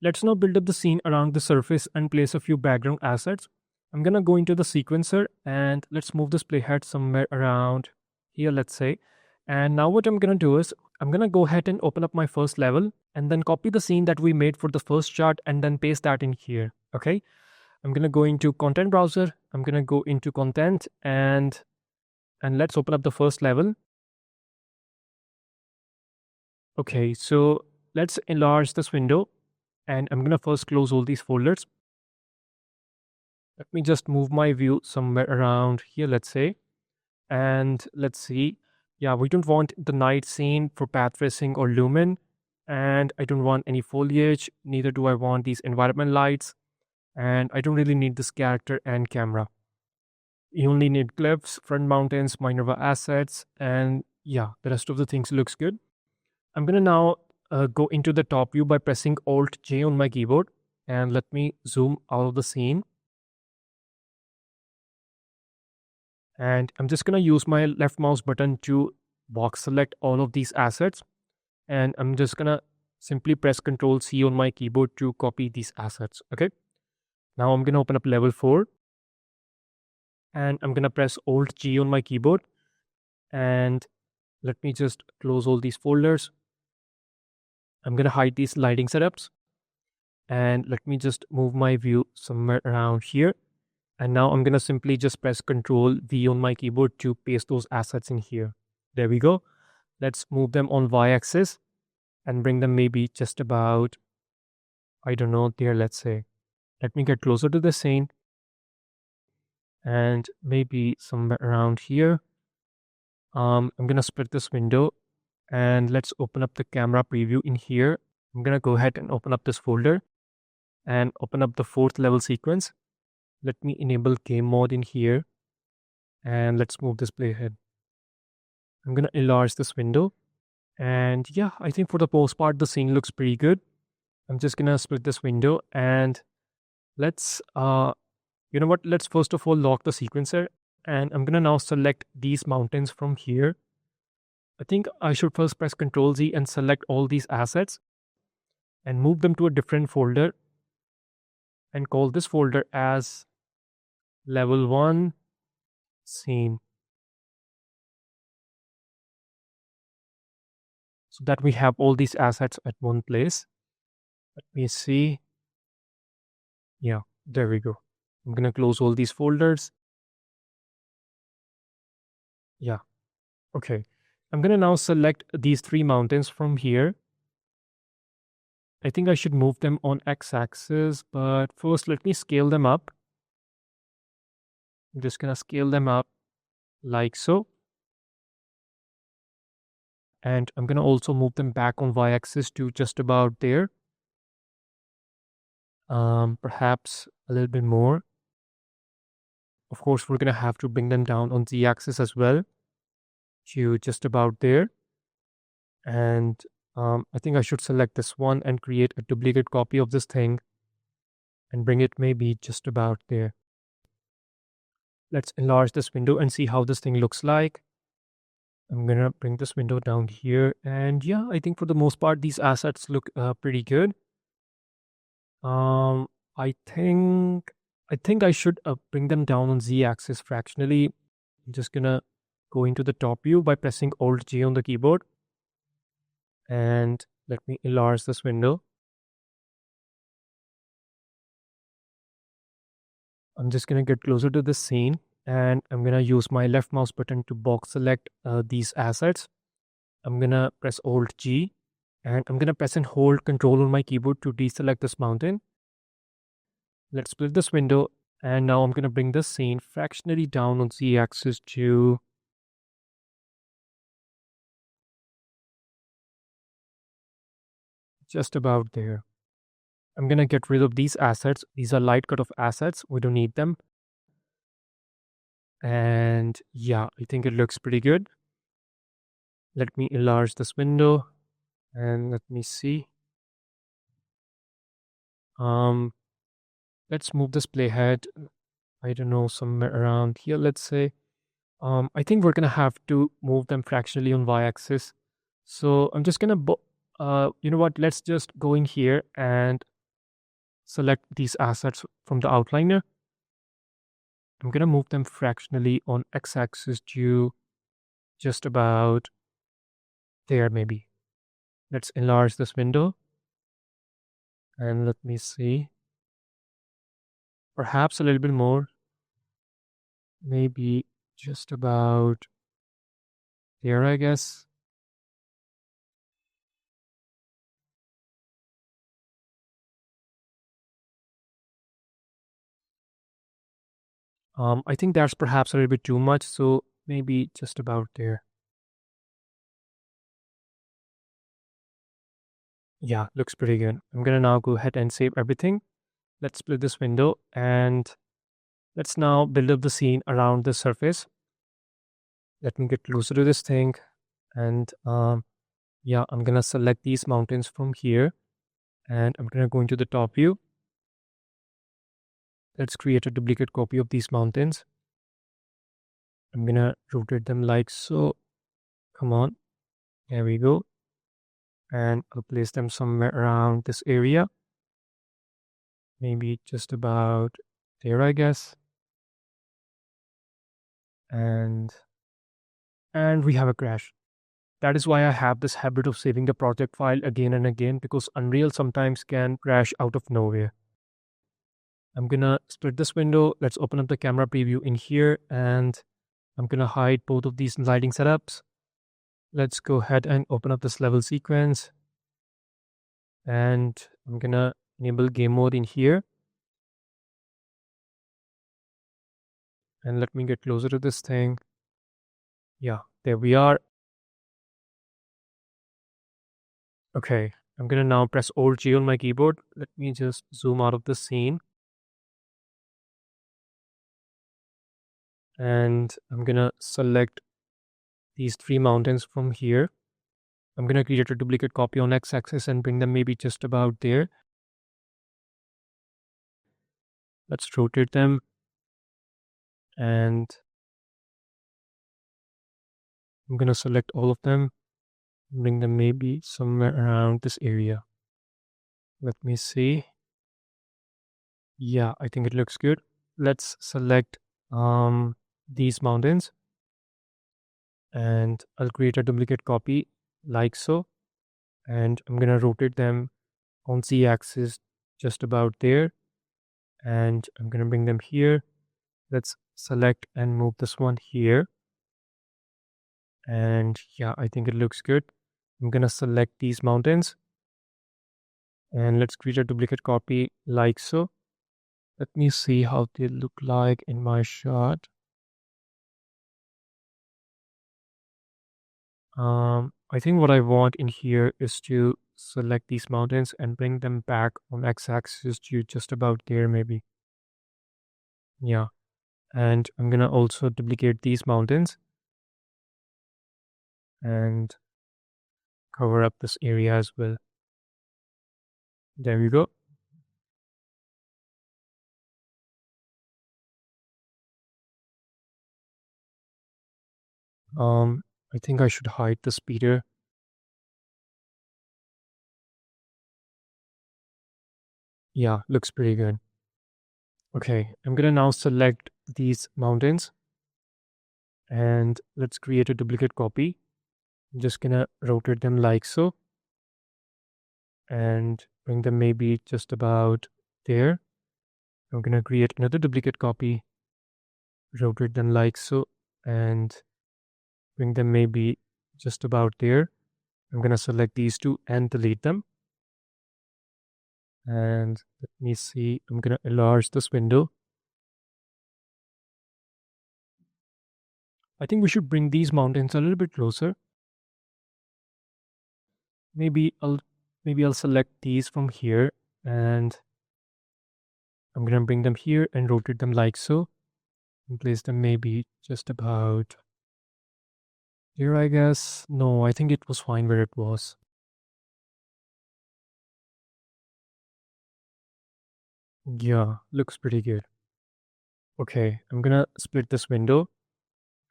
Let's now build up the scene around the surface and place a few background assets. I'm gonna go into the sequencer and let's move this playhead somewhere around here, let's say. And now what I'm gonna do is I'm gonna go ahead and open up my first level and then copy the scene that we made for the first shot and then paste that in here. Okay. I'm gonna go into content browser. I'm gonna go into content and let's open up the first level. Okay, so let's enlarge this window and I'm gonna first close all these folders. Let me just move my view somewhere around here, let's say. And let's see. Yeah, we don't want the night scene for path tracing or lumen. And I don't want any foliage. Neither do I want these environment lights. And I don't really need this character and camera. You only need cliffs, front mountains, Minerva assets, and yeah, the rest of the things looks good. I'm gonna now go into the top view by pressing Alt J on my keyboard, and let me zoom out of the scene. And I'm just gonna use my left mouse button to box select all of these assets, and I'm just gonna simply press Ctrl C on my keyboard to copy these assets. Okay. Now I'm gonna open up level 4, and I'm gonna press Alt G on my keyboard, and let me just close all these folders. I'm gonna hide these lighting setups, and let me just move my view somewhere around here. And now I'm gonna simply just press Ctrl V on my keyboard to paste those assets in here. There we go. Let's move them on y-axis and bring them maybe just about, I don't know, there, let's say. Let me get closer to the scene and maybe somewhere around here. I'm gonna split this window and let's open up the camera preview in here. I'm gonna go ahead and open up this folder and open up the 4th level sequence. Let me enable game mode in here and let's move this playhead. I'm gonna enlarge this window and yeah, I think for the most part the scene looks pretty good. I'm just gonna split this window and let's you know what, let's first of all lock the sequencer, and I'm gonna now select these mountains from here. I think I should first press Ctrl Z and select all these assets and move them to a different folder and call this folder as level 1 scene, so that we have all these assets at one place. Let me see. Yeah, there we go. I'm gonna close all these folders. Yeah, okay. I'm gonna now select these 3 mountains from here. I think I should move them on x-axis, but first let me scale them up. I'm just gonna scale them up like so. And I'm gonna also move them back on y-axis to just about there. Perhaps a little bit more. Of course, we're gonna have to bring them down on z-axis as well to just about there. And I think I should select this one and create a duplicate copy of this thing and bring it maybe just about there. Let's enlarge this window and see how this thing looks like. I'm gonna bring this window down here, and yeah, I think for the most part these assets look pretty good. Um, I think I should bring them down on z-axis fractionally. I'm just gonna go into the top view by pressing Alt J on the keyboard, and let me enlarge this window. I'm just gonna get closer to the scene, and I'm gonna use my left mouse button to box select these assets. I'm gonna press Alt G, and I'm gonna press and hold Control on my keyboard to deselect this mountain. Let's split this window, and now I'm gonna bring this scene fractionally down on z-axis to just about there. I'm gonna get rid of these assets. These are light cut off assets. We don't need them. And yeah, I think it looks pretty good. Let me enlarge this window and let me see. Let's move this playhead, I don't know, somewhere around here, let's say. I think we're gonna have to move them fractionally on y-axis. So I'm just gonna, you know what, let's just go in here and select these assets from the outliner. I'm going to move them fractionally on x-axis to just about there maybe. Let's enlarge this window and let me see. Perhaps a little bit more. Maybe just about there, I guess. I think that's perhaps a little bit too much, so maybe just about there. Yeah, looks pretty good. I'm gonna now go ahead and save everything. Let's split this window and let's now build up the scene around the surface. Let me get closer to this thing and yeah, I'm gonna select these mountains from here and I'm gonna go into the top view. Let's create a duplicate copy of these mountains. I'm gonna rotate them like so. Come on, there we go. And I'll place them somewhere around this area. Maybe just about there, I guess. And we have a crash. That is why I have this habit of saving the project file again and again because Unreal sometimes can crash out of nowhere. I'm gonna split this window. Let's open up the camera preview in here and I'm gonna hide both of these lighting setups. Let's go ahead and open up this level sequence and I'm gonna enable game mode in here. And let me get closer to this thing. Yeah, there we are. Okay, I'm gonna now press Alt G on my keyboard. Let me just zoom out of the scene. And I'm gonna select these three mountains from here. I'm gonna create a duplicate copy on x-axis and bring them maybe just about there. Let's rotate them and I'm gonna select all of them, bring them maybe somewhere around this area. Let me see. Yeah, I think it looks good. Let's select these mountains and I'll create a duplicate copy like so. And I'm gonna rotate them on z-axis just about there. And I'm gonna bring them here. Let's select and move this one here. And yeah, I think it looks good. I'm gonna select these mountains and let's create a duplicate copy like so. Let me see how they look like in my shot. I think what I want in here is to select these mountains and bring them back on x-axis to just about there maybe. Yeah, and I'm gonna also duplicate these mountains and cover up this area as well. There we go. I think I should hide the speeder. Yeah, looks pretty good. Okay, I'm gonna now select these mountains and let's create a duplicate copy. I'm just gonna rotate them like so and bring them maybe just about there. I'm gonna create another duplicate copy, rotate them like so and bring them maybe just about there. I'm gonna select these two and delete them. And let me see, I'm gonna enlarge this window. I think we should bring these mountains a little bit closer. Maybe I'll select these from here and I'm gonna bring them here and rotate them like so and place them maybe just about here, I guess. No, I think it was fine where it was. Yeah, looks pretty good. Okay, I'm gonna split this window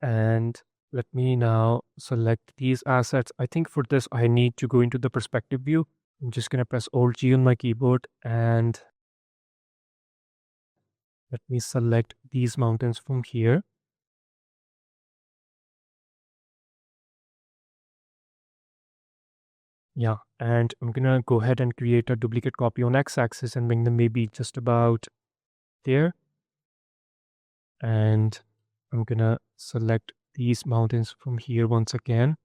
and let me now select these assets. I think for this, I need to go into the perspective view. I'm just gonna press Alt G on my keyboard and Let me select these mountains from here. Yeah, and I'm gonna go ahead and create a duplicate copy on x-axis and bring them maybe just about there. And I'm gonna select these mountains from here once again,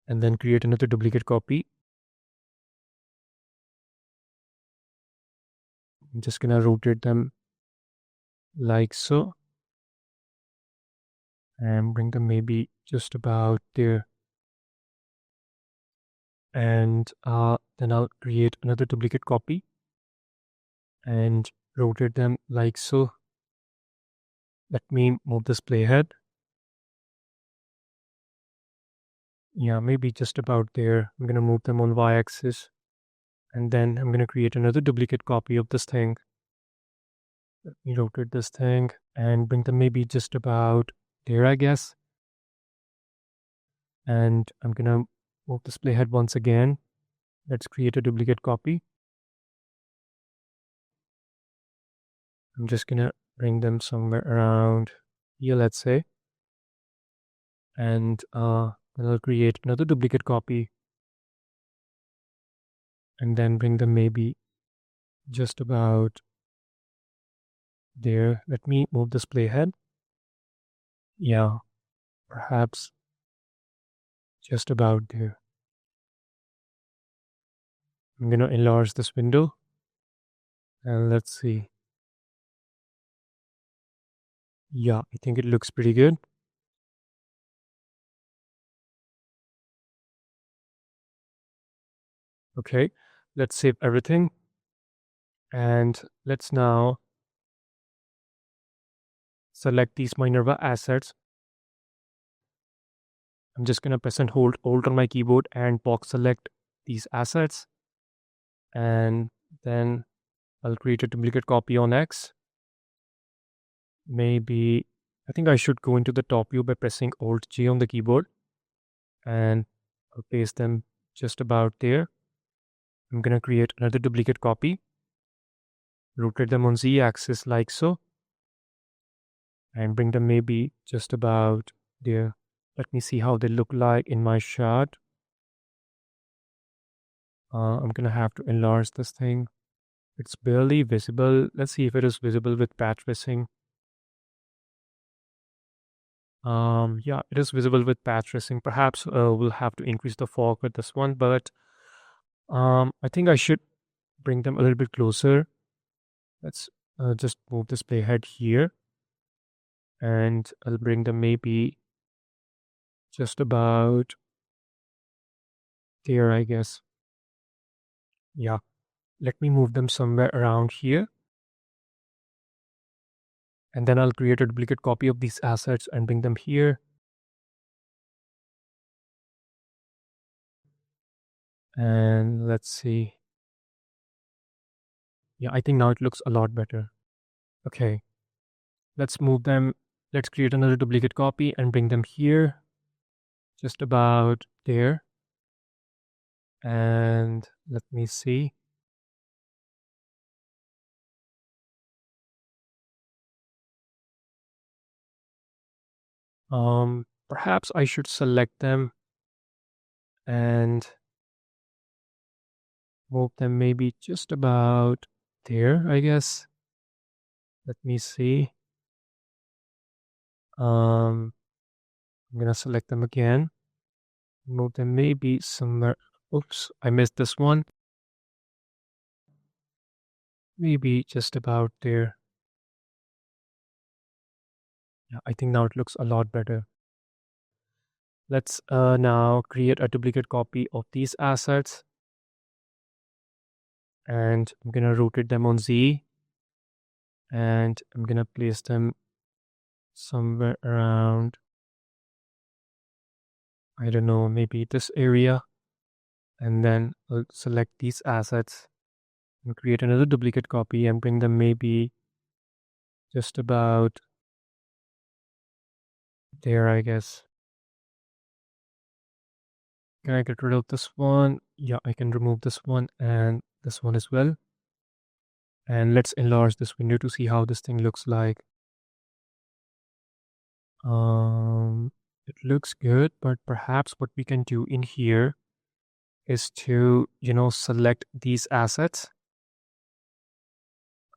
and then create another duplicate copy. I'm just gonna rotate them like so, and bring them maybe just about there. And then I'll create another duplicate copy and rotate them like so. Let me move this playhead. Yeah, maybe just about there. I'm gonna move them on y-axis, and then I'm gonna create another duplicate copy of this thing. Let me rotate this thing and bring them maybe just about there, I guess. And I'm gonna move this playhead once again. Let's create a duplicate copy. I'm just gonna bring them somewhere around here, let's say. And then I'll create another duplicate copy and then bring them maybe just about there. Let me move this playhead. Yeah, perhaps just about there. I'm gonna enlarge this window and let's see. Yeah, I think it looks pretty good. Okay, let's save everything. And let's now select these Minerva assets. I'm just gonna press and hold Alt on my keyboard and box select these assets. And then I'll create a duplicate copy on X. Maybe, I think I should go into the top view by pressing Alt J on the keyboard. And I'll paste them just about there. I'm gonna create another duplicate copy. Rotate them on Z axis like so. And bring them maybe just about there. Let me see how they look like in my shot. I'm gonna have to enlarge this thing. It's barely visible. Let's see if it is visible with patch tracing. Yeah, it is visible with patch tracing. Perhaps we'll have to increase the fog with this one, but I think I should bring them a little bit closer. Let's just move this playhead here, and I'll bring them maybe just about there, I guess. Yeah, let me move them somewhere around here. And then I'll create a duplicate copy of these assets and bring them here. And let's see. Yeah, I think now it looks a lot better. Okay, let's move them. Let's create another duplicate copy and bring them here, just about there. And let me see. Perhaps I should select them and move them maybe just about there, I guess. Let me see. I'm gonna select them again. Move them maybe somewhere. Oops, I missed this one. Maybe just about there. Yeah, I think now it looks a lot better. Let's now create a duplicate copy of these assets. And I'm gonna rotate them on Z. And I'm gonna place them somewhere around, I don't know, maybe this area. And then I'll select these assets and create another duplicate copy and bring them maybe just about there, I guess. Can I get rid of this one? Yeah, I can remove this one and this one as well. And let's enlarge this window to see how this thing looks like. It looks good, but perhaps what we can do in here is to, select these assets.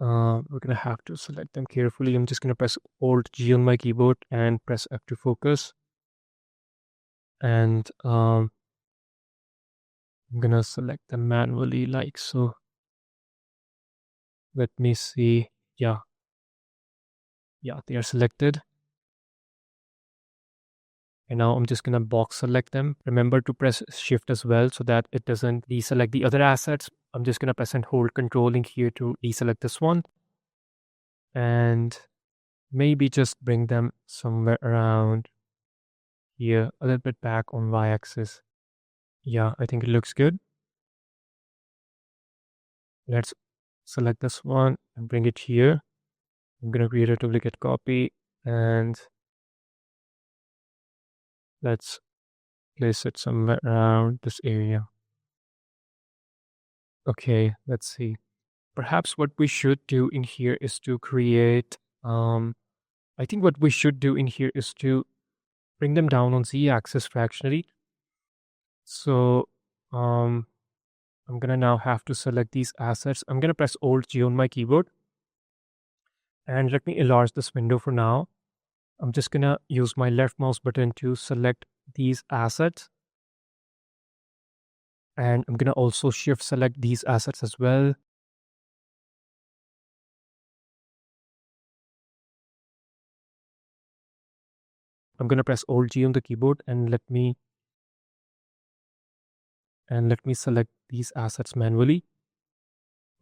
We're gonna have to select them carefully. I'm just gonna press Alt G on my keyboard and press F to focus. And I'm gonna select them manually like so. Let me see. Yeah, they are selected. And now I'm just gonna box select them. Remember to press Shift as well so that it doesn't deselect the other assets. I'm just gonna press and hold Control in here to deselect this one. And maybe just bring them somewhere around here, a little bit back on Y-axis. Yeah, I think it looks good. Let's select this one and bring it here. I'm gonna create a duplicate copy and let's place it somewhere around this area. Okay, let's see. Perhaps what we should do in here is to create, I think what we should do in here is to bring them down on Z-axis fractionally. So, I'm gonna now have to select these assets. I'm gonna press Alt G on my keyboard. And let me enlarge this window for now. I'm just gonna use my left mouse button to select these assets. And I'm gonna also shift select these assets as well. I'm gonna press Alt G on the keyboard and let me select these assets manually.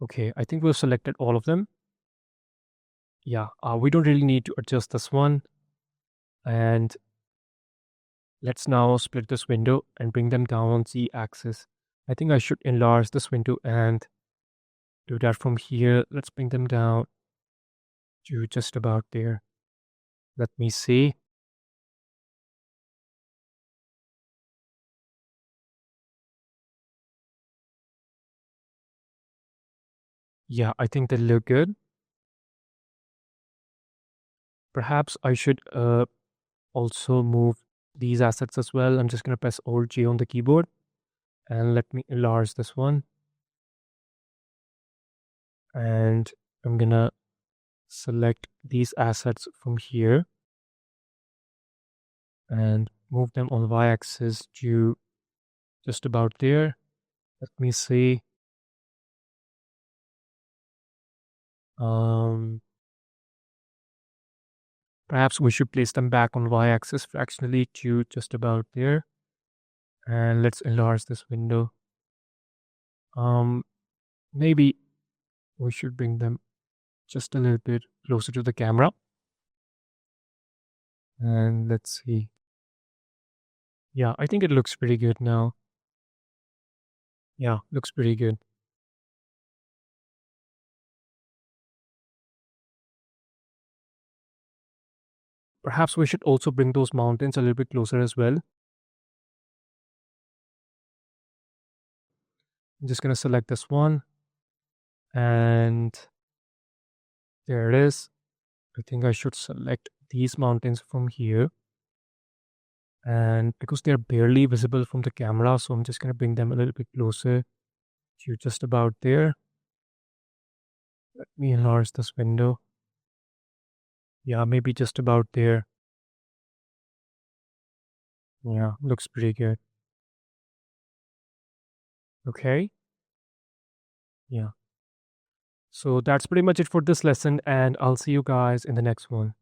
Okay, I think we've selected all of them. Yeah, we don't really need to adjust this one. And let's now split this window and bring them down on Z axis. I think I should enlarge this window and do that from here. Let's bring them down to just about there. Let me see. Yeah, I think they look good. Perhaps I should also move these assets as well. I'm just going to press Alt G on the keyboard and let me enlarge this one. And I'm going to select these assets from here and move them on y-axis to just about there. Let me see. Perhaps we should place them back on y-axis fractionally to just about there. And let's enlarge this window. Maybe we should bring them just a little bit closer to the camera. And let's see. Yeah, I think it looks pretty good now. Yeah, looks pretty good. Perhaps we should also bring those mountains a little bit closer as well. I'm just going to select this one. And there it is. I think I should select these mountains from here. And because they're barely visible from the camera, so I'm just going to bring them a little bit closer to just about there. Let me enlarge this window. Yeah, maybe just about there. Yeah, looks pretty good. Okay. Yeah. So that's pretty much it for this lesson, and I'll see you guys in the next one.